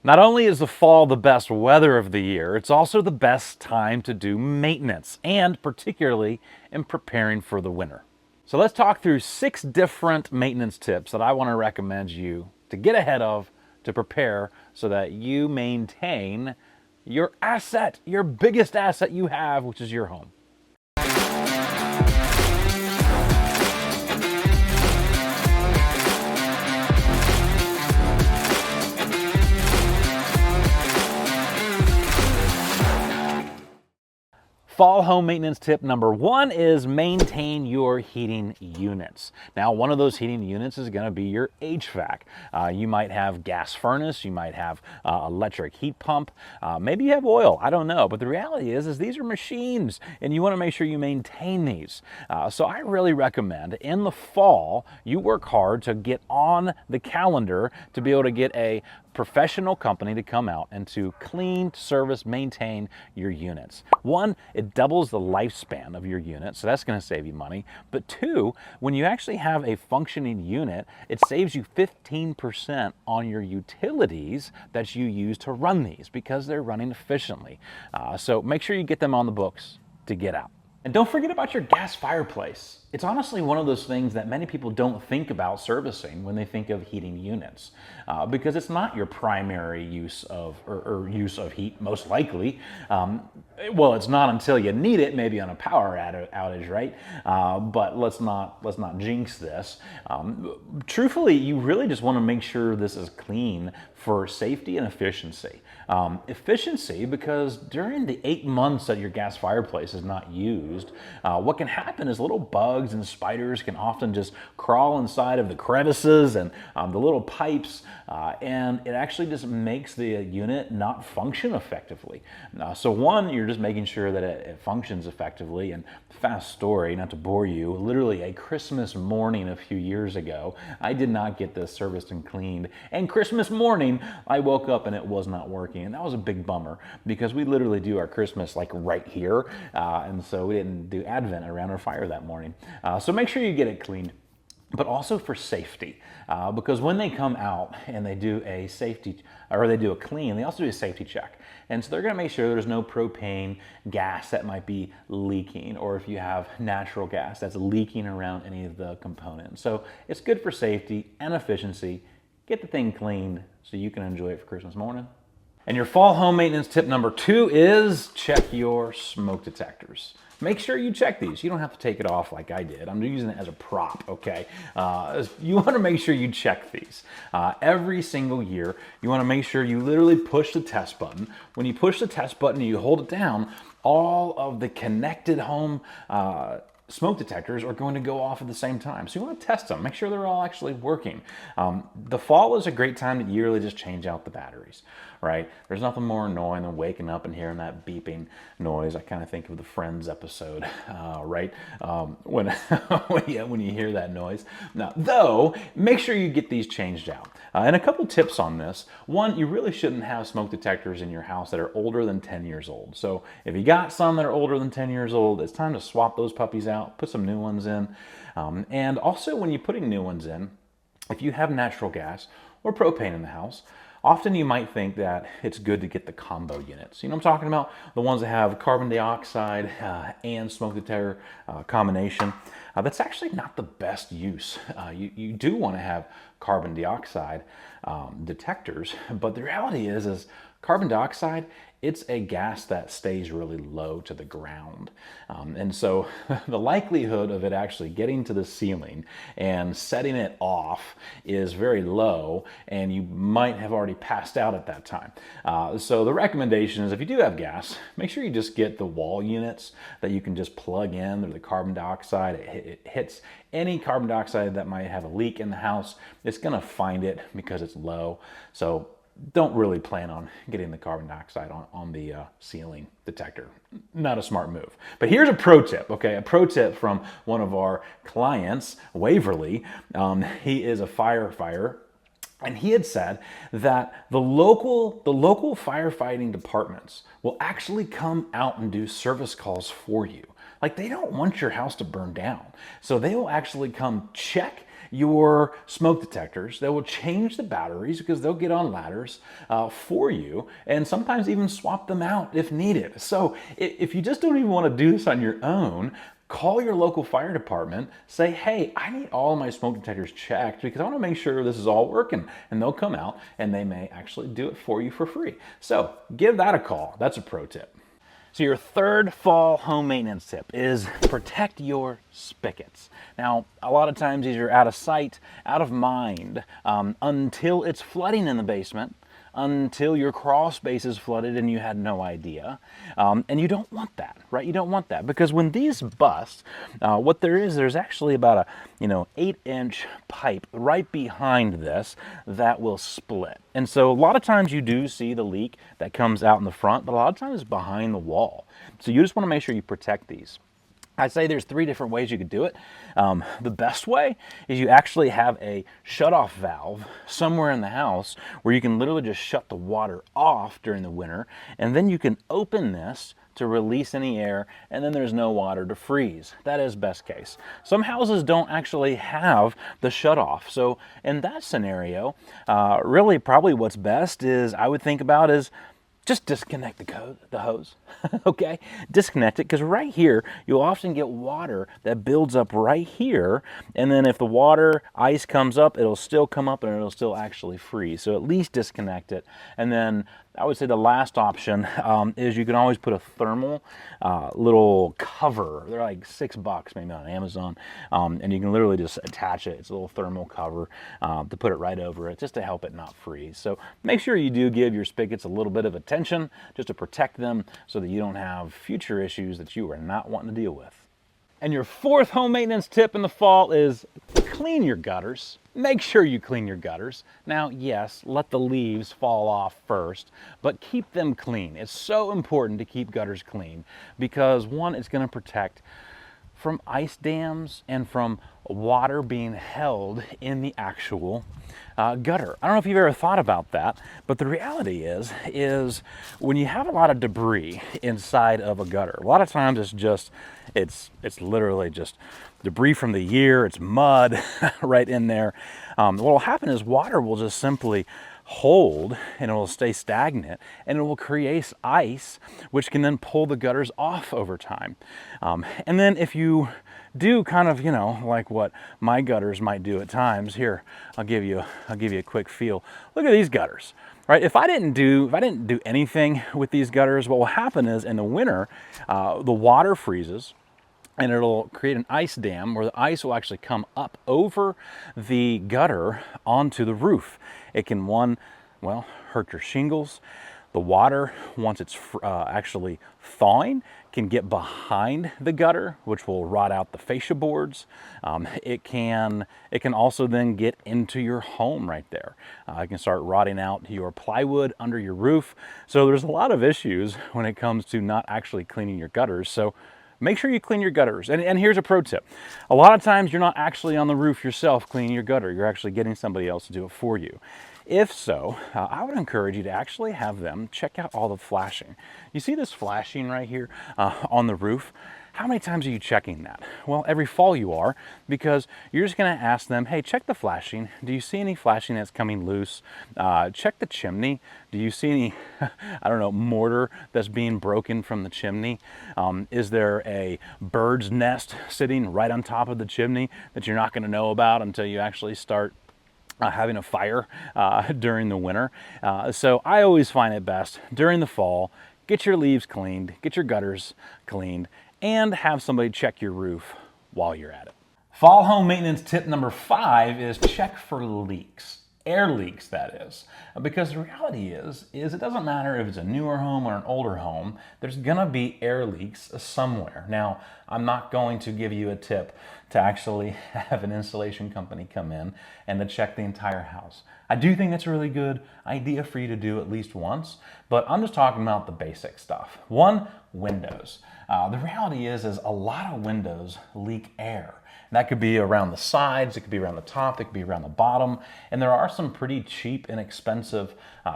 Not only is the fall the best weather of the year, it's also the best time to do maintenance, and particularly in preparing for the winter. So let's talk through 6 different maintenance tips that I want to recommend you to get ahead of, to prepare so that you maintain your asset, your biggest asset you have, which is your home. Fall home maintenance tip number 1 is maintain your heating units. Now, one of those heating units is going to be your HVAC. You might have gas furnace, you might have electric heat pump, maybe you have oil, I don't know. But the reality is these are machines and you want to make sure you maintain these. So I really recommend in the fall, you work hard to get on the calendar to be able to get a professional company to come out and to clean, service, maintain your units. 1, it doubles the lifespan of your unit, so that's going to save you money. But 2, when you actually have a functioning unit, it saves you 15% on your utilities that you use to run these because they're running efficiently. So make sure you get them on the books to get out. And don't forget about your gas fireplace. It's honestly one of those things that many people don't think about servicing when they think of heating units, because it's not your primary use of or use of heat, most likely. Well, it's not until you need it, maybe on a power outage, right? But let's not jinx this. Truthfully, you really just want to make sure this is clean for safety and efficiency. Efficiency because during the 8 months that your gas fireplace is not used, what can happen is little bugs and spiders can often just crawl inside of the crevices and the little pipes, and it actually just makes the unit not function effectively. So 1, you're just making sure that it functions effectively. And fast story, not to bore you, literally a Christmas morning a few years ago, I did not get this serviced and cleaned, and Christmas morning I woke up and it was not working, and that was a big bummer because we literally do our Christmas like right here, and so we didn't do Advent around our fire that morning. So make sure you get it cleaned, but also for safety, because when they come out and they do a safety, or they do a clean, they also do a safety check. And so they're going to make sure there's no propane gas that might be leaking, or if you have natural gas that's leaking around any of the components. So it's good for safety and efficiency. Get the thing cleaned so you can enjoy it for Christmas morning. And your fall home maintenance tip number 2 is check your smoke detectors. Make sure you check these. You don't have to take it off like I did. I'm using it as a prop, okay? You want to make sure you check these. Every single year, you want to make sure you literally push the test button. When you push the test button and you hold it down, all of the connected home smoke detectors are going to go off at the same time. So you want to test them, make sure they're all actually working. The fall is a great time to yearly just change out the batteries, right? There's nothing more annoying than waking up and hearing that beeping noise. I kind of think of the Friends episode, right? When you hear that noise. Now, though, make sure you get these changed out. And a couple tips on this. 1, you really shouldn't have smoke detectors in your house that are older than 10 years old. So if you got some that are older than 10 years old, it's time to swap those puppies out, put some new ones in. And also when you're putting new ones in, if you have natural gas or propane in the house, often you might think that it's good to get the combo units. You know what I'm talking about? The ones that have carbon dioxide and smoke detector combination. That's actually not the best use. You do want to have carbon dioxide detectors, but the reality is carbon dioxide, it's a gas that stays really low to the ground. And so the likelihood of it actually getting to the ceiling and setting it off is very low, and you might have already passed out at that time. So the recommendation is if you do have gas, make sure you just get the wall units that you can just plug in. They're the carbon dioxide. It hits any carbon dioxide that might have a leak in the house. It's going to find it because it's low. So don't really plan on getting the carbon dioxide on the ceiling detector. Not a smart move. But here's a pro tip, okay? A pro tip from one of our clients, Waverly. He is a firefighter, and he had said that the local firefighting departments will actually come out and do service calls for you. Like, they don't want your house to burn down. So they will actually come check your smoke detectors. They will change the batteries because they'll get on ladders for you, and sometimes even swap them out if needed. So if you just don't even want to do this on your own, call your local fire department, say, hey, I need all of my smoke detectors checked because I want to make sure this is all working. And they'll come out and they may actually do it for you for free. So give that a call. That's a pro tip. So your third fall home maintenance tip is protect your spigots. Now, a lot of times these are out of sight, out of mind, until it's flooding in the basement, until your crawl space is flooded and you had no idea. And you don't want that, right? You don't want that, because when these bust, what there's actually about a 8-inch pipe right behind this that will split. And so a lot of times you do see the leak that comes out in the front, but a lot of times it's behind the wall. So you just want to make sure you protect these. I'd say there's 3 different ways you could do it. The best way is you actually have a shut-off valve somewhere in the house where you can literally just shut the water off during the winter, and then you can open this to release any air, and then there's no water to freeze. That is best case. Some houses don't actually have the shut-off, so in that scenario, really probably what's best is I would think about is just disconnect the hose, okay? Disconnect it, because right here, you'll often get water that builds up right here, and then if the ice comes up, it'll still come up and it'll still actually freeze. So at least disconnect it. And then I would say the last option is you can always put a thermal little cover. They're like $6 maybe on Amazon, and you can literally just attach it. It's a little thermal cover to put it right over it, just to help it not freeze. So make sure you do give your spigots a little bit of attention just to protect them so that you don't have future issues that you are not wanting to deal with. And your 4th home maintenance tip in the fall is clean your gutters. Make sure you clean your gutters. Now, yes, let the leaves fall off first, but keep them clean. It's so important to keep gutters clean because, one, it's going to protect from ice dams and from water being held in the actual gutter. I don't know if you've ever thought about that, but the reality is when you have a lot of debris inside of a gutter, a lot of times it's literally just debris from the year, it's mud right in there. What will happen is water will just simply hold and it will stay stagnant, and it will create ice, which can then pull the gutters off over time. And then if you do kind of, like what my gutters might do at times, here, I'll give you a quick feel. Look at these gutters, right? If I didn't do anything with these gutters, what will happen is in the winter, the water freezes, and it'll create an ice dam where the ice will actually come up over the gutter onto the roof. It can, hurt your shingles. The water, once it's actually thawing, can get behind the gutter, which will rot out the fascia boards. It can also then get into your home right there. It can start rotting out your plywood under your roof. So there's a lot of issues when it comes to not actually cleaning your gutters. So make sure you clean your gutters. And here's a pro tip. A lot of times you're not actually on the roof yourself cleaning your gutter. You're actually getting somebody else to do it for you. If so, I would encourage you to actually have them check out all the flashing. You see this flashing right here on the roof? How many times are you checking that? Well, every fall you are, because you're just gonna ask them, hey, check the flashing. Do you see any flashing that's coming loose? Check the chimney. Do you see any, mortar that's being broken from the chimney? Is there a bird's nest sitting right on top of the chimney that you're not gonna know about until you actually start having a fire during the winter? So I always find it best during the fall, get your leaves cleaned, get your gutters cleaned, and have somebody check your roof while you're at it. Fall home maintenance tip number 5 is check for leaks. Air leaks, that is. Because the reality is it doesn't matter if it's a newer home or an older home, there's gonna be air leaks somewhere. Now, I'm not going to give you a tip to actually have an installation company come in and to check the entire house. I do think that's a really good idea for you to do at least once, but I'm just talking about the basic stuff. 1, windows. The reality is a lot of windows leak air. That could be around the sides, it could be around the top, it could be around the bottom, and there are some pretty cheap and expensive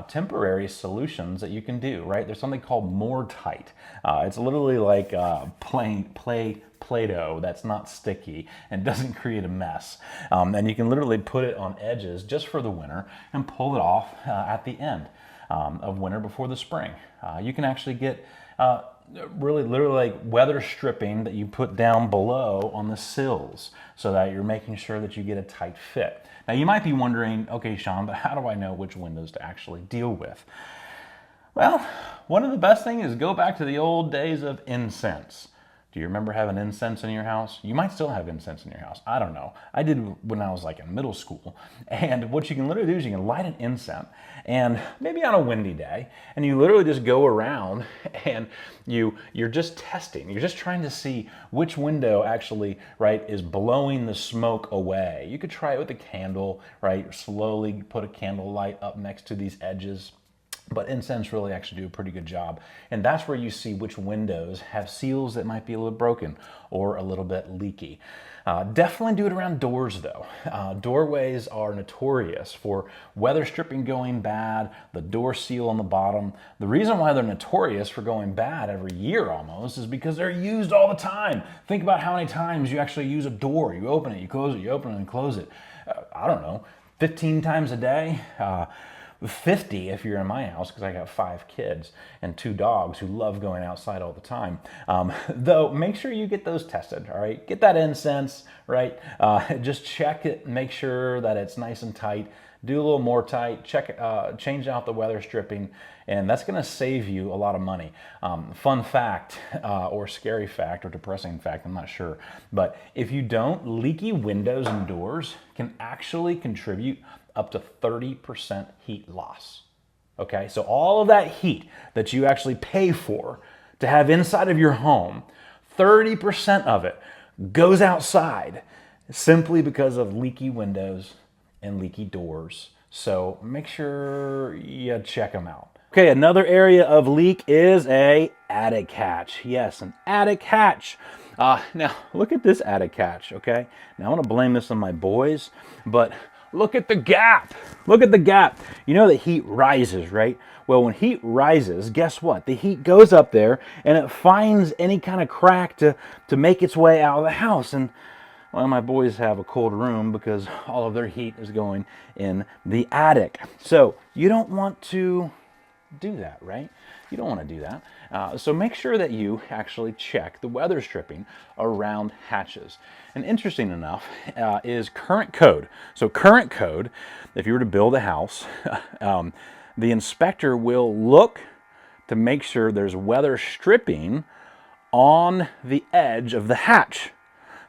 temporary solutions that you can do, right? There's something called More-Tite. It's literally like Play-Doh that's not sticky and doesn't create a mess. And you can literally put it on edges just for the winter and pull it off at the end of winter before the spring. You can actually get really literally like weather stripping that you put down below on the sills so that you're making sure that you get a tight fit. Now you might be wondering, okay, Sean, but how do I know which windows to actually deal with? Well, one of the best things is go back to the old days of incense. Do you remember having incense in your house? You might still have incense in your house. I don't know. I did when I was like in middle school. And what you can literally do is you can light an incense, and maybe on a windy day, and you literally just go around and you're just testing. You're just trying to see which window actually, right, is blowing the smoke away. You could try it with a candle, right? Slowly put a candle light up next to these edges. But incense really actually do a pretty good job. And that's where you see which windows have seals that might be a little broken or a little bit leaky. Definitely do it around doors though. Doorways are notorious for weather stripping going bad, the door seal on the bottom. The reason why they're notorious for going bad every year almost is because they're used all the time. Think about how many times you actually use a door. You open it, you close it, you open it and close it. I don't know, 15 times a day. 50 if you're in my house, because I got 5 kids and 2 dogs who love going outside all the time. Though make sure you get those tested, all right? Get that incense, right? Just check it, make sure that it's nice and tight. Do a little more tight, change out the weather stripping, and that's gonna save you a lot of money. Fun fact, or scary fact, or depressing fact, I'm not sure, but if you don't, leaky windows and doors can actually contribute up to 30% heat loss. Okay, so all of that heat that you actually pay for to have inside of your home, 30% of it goes outside simply because of leaky windows and leaky doors. So make sure you check them out. Okay, another area of leak is a attic hatch. Yes, an attic hatch. Now look at this attic hatch, okay? Now I'm gonna blame this on my boys, but look at the gap. Look at the gap. You know that heat rises, right? Well, when heat rises, guess what? The heat goes up there and it finds any kind of crack to make its way out of the house. And well, my boys have a cold room because all of their heat is going in the attic. So you don't want to do that, right? You don't want to do that. So make sure that you actually check the weather stripping around hatches. And interesting enough is current code. So current code, if you were to build a house, the inspector will look to make sure there's weather stripping on the edge of the hatch.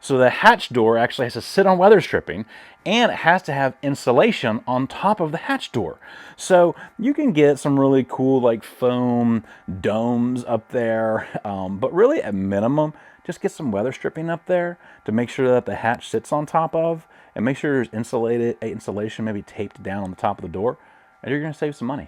So the hatch door actually has to sit on weather stripping, and it has to have insulation on top of the hatch door. So you can get some really cool like foam domes up there, but really at minimum, just get some weather stripping up there to make sure that the hatch sits on top of, and make sure there's insulation maybe taped down on the top of the door, and you're gonna save some money.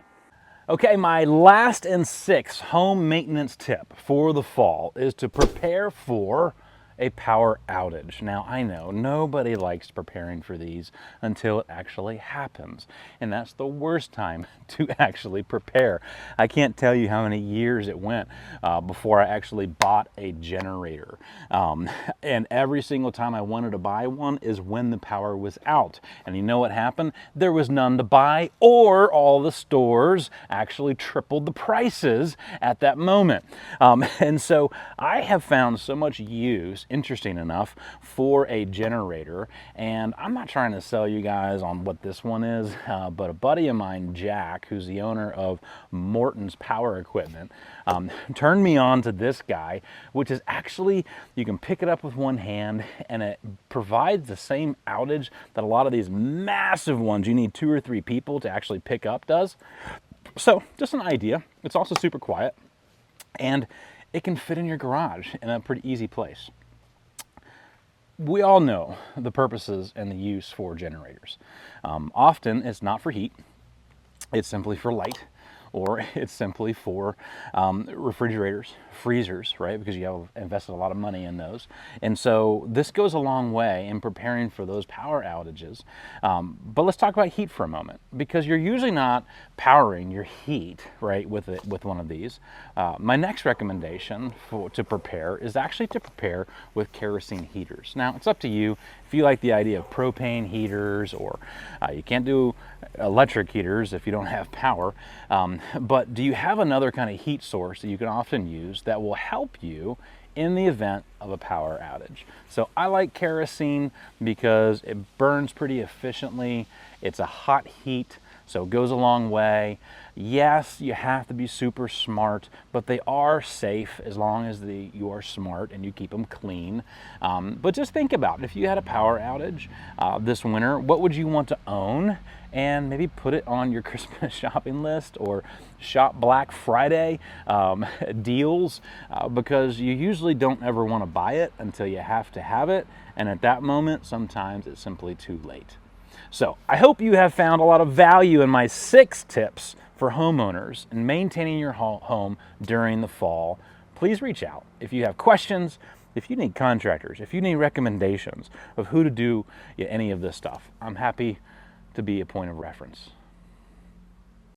Okay, my last and 6th home maintenance tip for the fall is to prepare for a power outage. Now, I know nobody likes preparing for these until it actually happens, and that's the worst time to actually prepare. I can't tell you how many years it went before I actually bought a generator. And every single time I wanted to buy one is when the power was out. And you know what happened? There was none to buy, or all the stores actually tripled the prices at that moment. And so I have found so much use, interesting enough, for a generator. And I'm not trying to sell you guys on what this one is, but a buddy of mine, Jack, who's the owner of Morton's Power Equipment, turned me on to this guy, which is actually, you can pick it up with one hand, and it provides the same outage that a lot of these massive ones you need 2 or 3 people to actually pick up does. So just an idea. It's also super quiet, and it can fit in your garage in a pretty easy place. We all know the purposes and the use for generators. Often it's not for heat, it's simply for light, or it's simply for refrigerators, freezers, right? Because you have invested a lot of money in those. And so this goes a long way in preparing for those power outages. But let's talk about heat for a moment, because you're usually not powering your heat, right, with one of these. My next recommendation to prepare is actually to prepare with kerosene heaters. Now, it's up to you if you like the idea of propane heaters, or you can't do electric heaters if you don't have power. But do you have another kind of heat source that you can often use that will help you in the event of a power outage? So I like kerosene because it burns pretty efficiently. It's a hot heat, so it goes a long way. Yes, you have to be super smart, but they are safe as long as you are smart and you keep them clean. But just think about it. If you had a power outage this winter, what would you want to own? And maybe put it on your Christmas shopping list, or shop Black Friday deals, because you usually don't ever want to buy it until you have to have it. And at that moment, sometimes it's simply too late. So I hope you have found a lot of value in my 6 tips for homeowners in maintaining your home during the fall. Please reach out if you have questions, if you need contractors, if you need recommendations of who to do any of this stuff. I'm happy to be a point of reference.